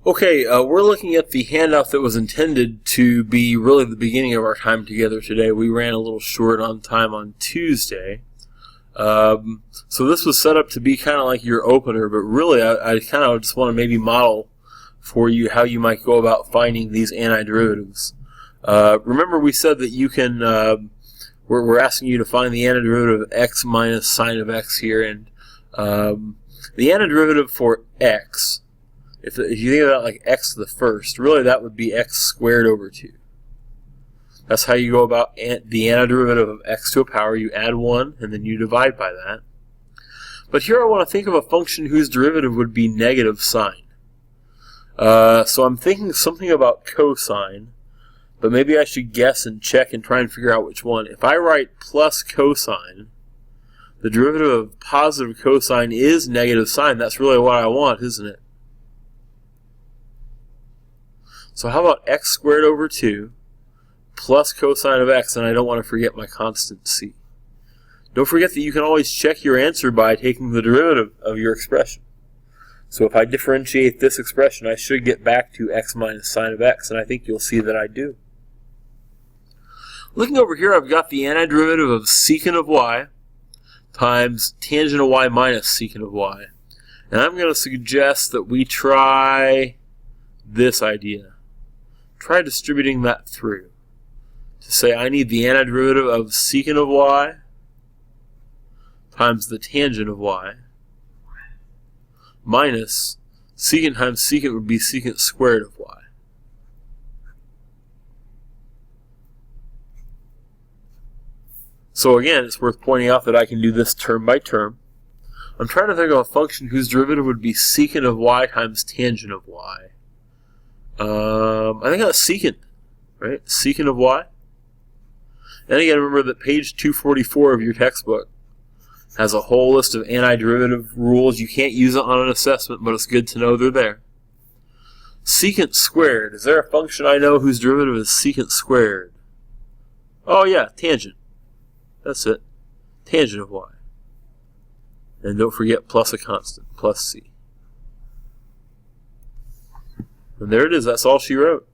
Okay, we're looking at the handout that was intended to be really the beginning of our time together today. We ran a little short on time on Tuesday. So this was set up to be kind of like your opener, but really I kind of just want to maybe model for you how you might go about finding these antiderivatives. Remember we said that you can, we're asking you to find the antiderivative of x minus sine of x here, and the antiderivative for x, if you think about like x to the first, really that would be x squared over 2. That's how you go about the antiderivative of x to a power. You add 1 and then you divide by that. But here I want to think of a function whose derivative would be negative sine. So I'm thinking something about cosine, but maybe I should guess and check and try and figure out which one. If I write plus cosine, the derivative of positive cosine is negative sine. That's really what I want, isn't it? So how about x squared over 2 plus cosine of x, and I don't want to forget my constant c. Don't forget that you can always check your answer by taking the derivative of your expression. So if I differentiate this expression, I should get back to x minus sine of x, and I think you'll see that I do. Looking over here, I've got the antiderivative of secant of y times tangent of y minus secant of y. And I'm going to suggest that we try this idea. Try distributing that through to say I need the antiderivative of secant of y times the tangent of y minus secant times secant would be secant squared of y. So again, it's worth pointing out that I can do this term by term. I'm trying to think of a function whose derivative would be secant of y times tangent of y. I think that's secant, right? Secant of y. And again, remember that page 244 of your textbook has a whole list of antiderivative rules. You can't use it on an assessment, but it's good to know they're there. Secant squared. Is there a function I know whose derivative is secant squared? Oh yeah, tangent. That's it. Tangent of y. And don't forget plus a constant, plus c. And there it is. That's all she wrote.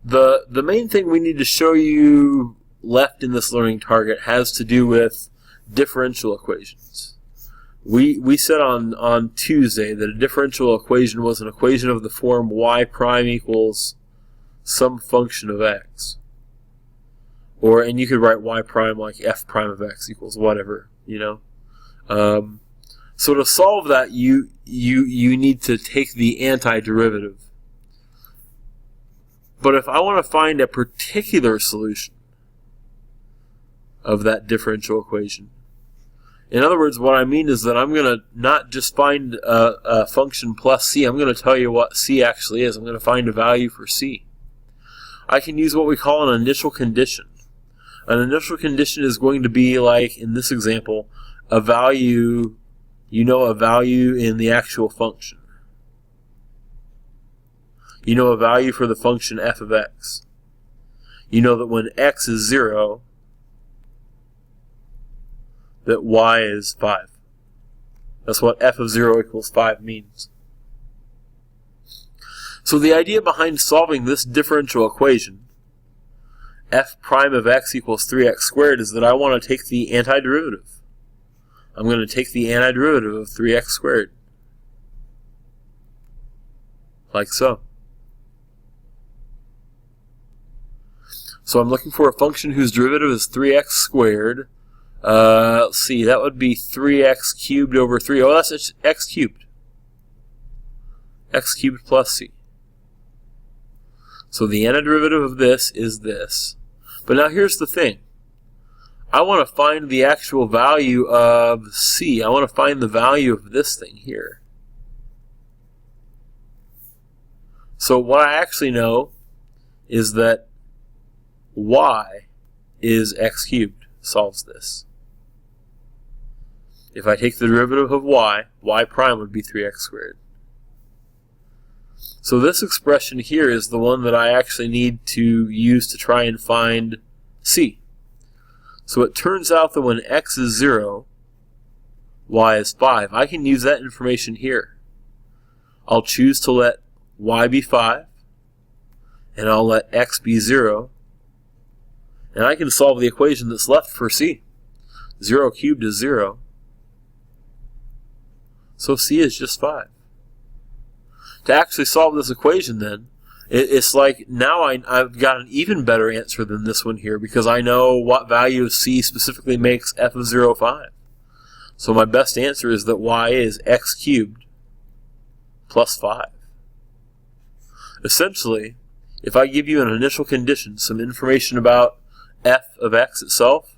The main thing we need to show you left in this learning target has to do with differential equations. We said on Tuesday that a differential equation was an equation of the form y prime equals some function of x. And you could write y prime like f prime of x equals whatever, you know. So to solve that, you need to take the antiderivative. But if I want to find a particular solution of that differential equation, in other words, what I mean is that I'm going to not just find a function plus c, I'm going to tell you what c actually is. I'm going to find a value for c. I can use what we call an initial condition. An initial condition is going to be like, in this example, a value, you know, a value in the actual function. You know a value for the function f of x. You know that when x is 0, that y is 5. That's what f of 0 equals 5 means. So the idea behind solving this differential equation, f prime of x equals 3x squared, is that I want to take the antiderivative. I'm going to take the antiderivative of 3x squared. Like so. So I'm looking for a function whose derivative is 3x squared. Let's see, that would be 3x cubed over 3. Oh, that's just x cubed. X cubed plus c. So the antiderivative of this is this. But now here's the thing. I want to find the actual value of c. I want to find the value of this thing here. So what I actually know is that y is x cubed. Solves this. If I take the derivative of y prime would be 3x squared. So this expression here is the one that I actually need to use to try and find c. So it turns out that when x is 0, y is 5. I can use that information here. I'll choose to let y be 5, and I'll let x be 0, and I can solve the equation that's left for c. 0 cubed is 0, so c is just 5. To actually solve this equation then, it's like now I've got an even better answer than this one here, because I know what value of c specifically makes f of 0, 5. So my best answer is that y is x cubed plus 5. Essentially, if I give you an initial condition, some information about f of x itself,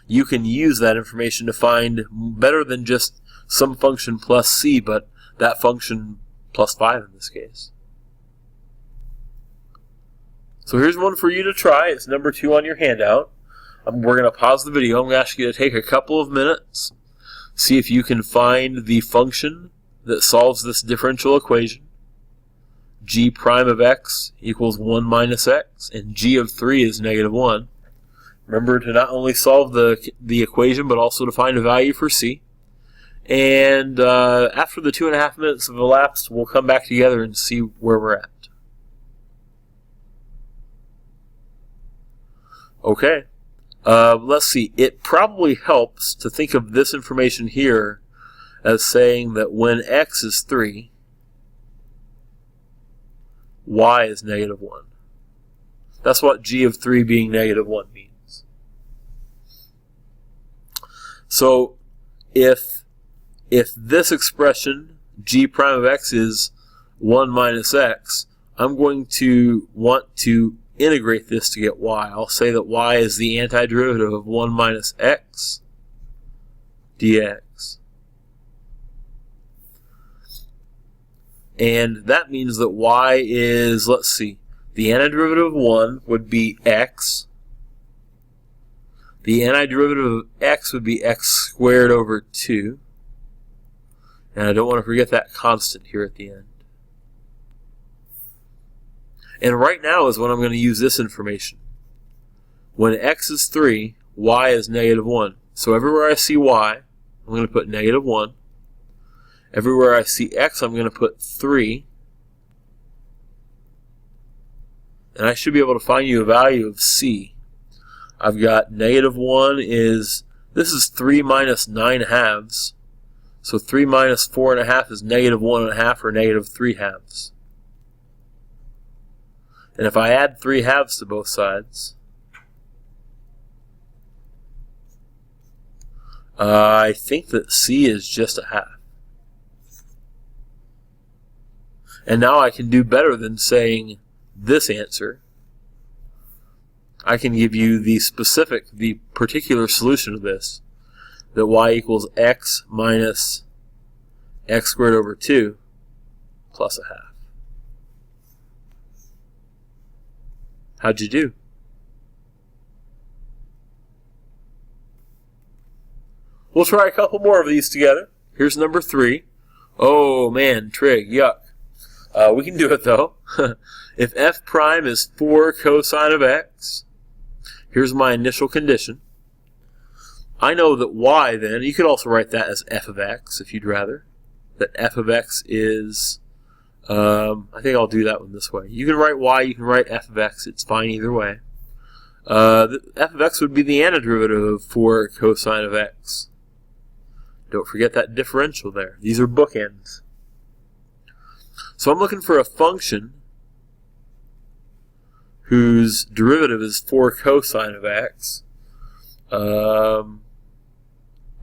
you can use that information to find better than just some function plus c, but that function plus 5 in this case. So here's one for you to try. It's number 2 on your handout. We're going to pause the video. I'm going to ask you to take a couple of minutes, see if you can find the function that solves this differential equation. G prime of x equals 1 minus x, and g of 3 is negative 1. Remember to not only solve the equation, but also to find a value for c. And after the 2.5 minutes have elapsed, we'll come back together and see where we're at. Okay, let's see. It probably helps to think of this information here as saying that when x is 3, y is negative 1. That's what g of 3 being negative 1 means. So if this expression, g prime of x, is 1 minus x, I'm going to want to integrate this to get y. I'll say that y is the antiderivative of 1 minus x dx. And that means that y is, let's see, the antiderivative of 1 would be x. The antiderivative of x would be x squared over 2. And I don't want to forget that constant here at the end. And right now is when I'm going to use this information. When x is 3, y is negative 1. So everywhere I see y, I'm going to put negative 1. Everywhere I see x, I'm going to put 3. And I should be able to find you a value of c. I've got negative 1 is, this is 3 minus 9 halves. So 3 minus 4.5 is negative 1.5, or negative 3 halves. And if I add 3 halves to both sides, I think that c is just a half. And now I can do better than saying this answer. I can give you the particular solution to this, that y equals x minus x squared over 2 plus a half. How'd you do? We'll try a couple more of these together. Here's number 3. Oh man, trig, yuck. We can do it though. If f prime is 4 cosine of x, here's my initial condition. I know that y then, you could also write that as f of x if you'd rather. That f of x is, I think I'll do that one this way. You can write y, you can write f of x, it's fine either way. The f of x would be the antiderivative of 4 cosine of x. Don't forget that differential there. These are bookends. So I'm looking for a function whose derivative is 4 cosine of x.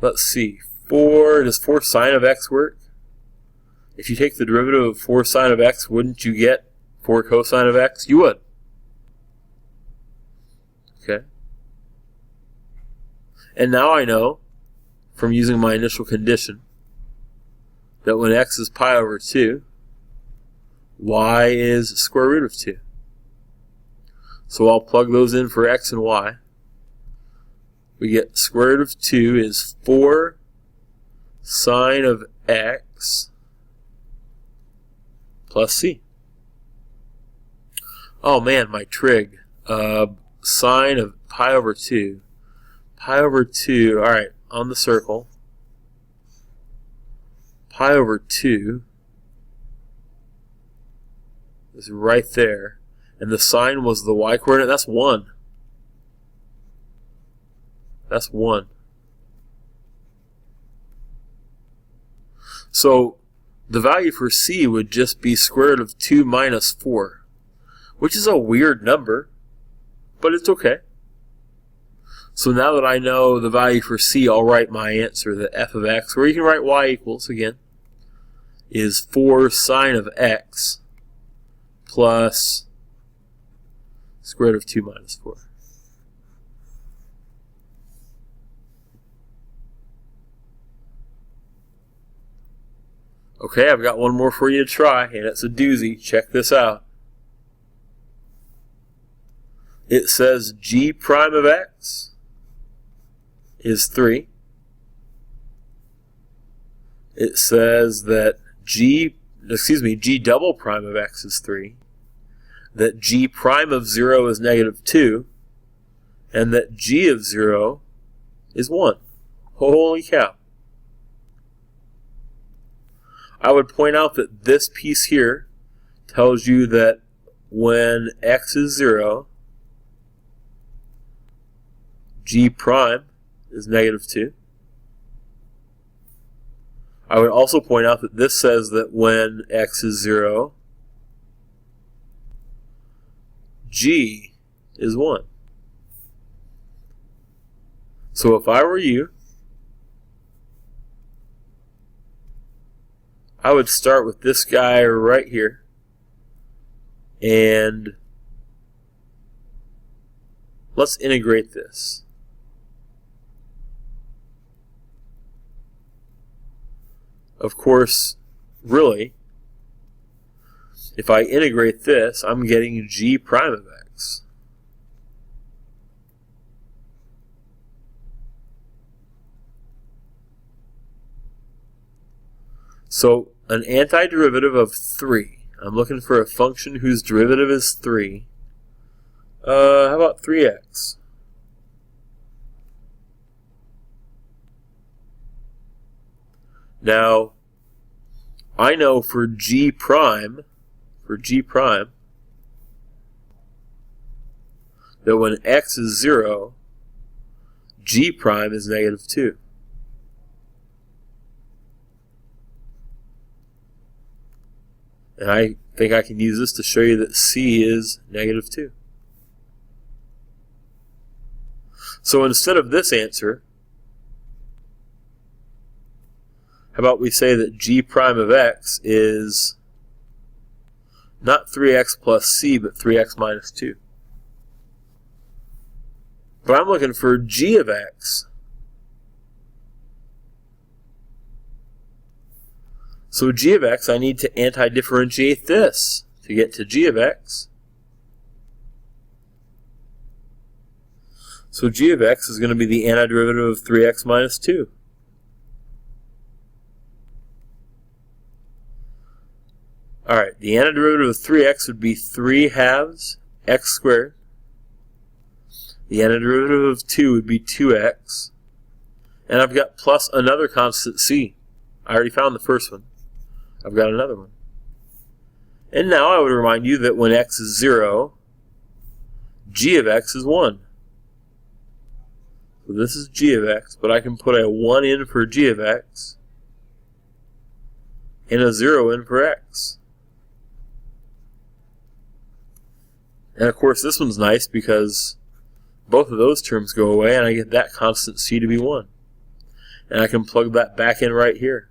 Let's see. Does 4 sine of x work? If you take the derivative of 4 sine of x, wouldn't you get 4 cosine of x? You would. Okay. And now I know, from using my initial condition, that when x is pi over 2, y is square root of 2. So I'll plug those in for x and y. We get square root of 2 is 4 sine of x plus c. Oh man, my trig. Sine of pi over 2. Pi over 2, alright, on the circle. Pi over 2 is right there, and the sign was the y-coordinate. That's 1. That's 1. So the value for c would just be square root of 2 minus 4, which is a weird number, but it's okay. So now that I know the value for c, I'll write my answer, that f of x, where you can write y equals, again, is 4 sine of x plus square root of 2 minus 4. Okay, I've got one more for you to try, and it's a doozy. Check this out. It says g prime of x is 3. It says that g double prime of x is 3, that g prime of 0 is negative 2, and that g of 0 is 1. Holy cow. I would point out that this piece here tells you that when x is 0, g prime is negative 2. I would also point out that this says that when x is 0, g is 1. So if I were you, I would start with this guy right here, and let's integrate this. Of course, really, if I integrate this, I'm getting g prime of x. So an antiderivative of 3. I'm looking for a function whose derivative is 3. How about 3x? Now, I know for g prime, that when x is 0, g prime is negative 2. And I think I can use this to show you that c is negative 2. So instead of this answer, how about we say that g prime of x is not 3x plus c, but 3x minus 2. But I'm looking for g of x. So g of x, I need to antidifferentiate this to get to g of x. So g of x is going to be the antiderivative of 3x minus 2. Alright, the antiderivative of 3x would be 3 halves x squared. The antiderivative of 2 would be 2x. And I've got plus another constant c. I already found the first one. I've got another one. And now I would remind you that when x is 0, g of x is 1. So this is g of x, but I can put a 1 in for g of x and a 0 in for x. And of course this one's nice because both of those terms go away and I get that constant c to be 1. And I can plug that back in right here.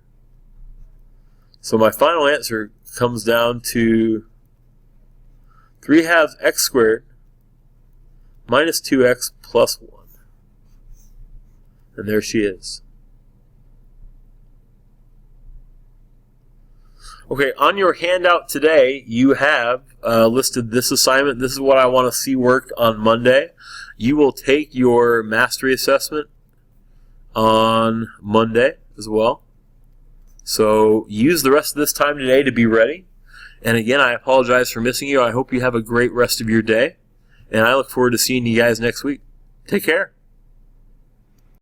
So my final answer comes down to 3 halves x squared minus 2x plus 1. And there she is. Okay, on your handout today, you have listed this assignment. This is what I want to see worked on Monday. You will take your mastery assessment on Monday as well. So use the rest of this time today to be ready. And again, I apologize for missing you. I hope you have a great rest of your day. And I look forward to seeing you guys next week. Take care.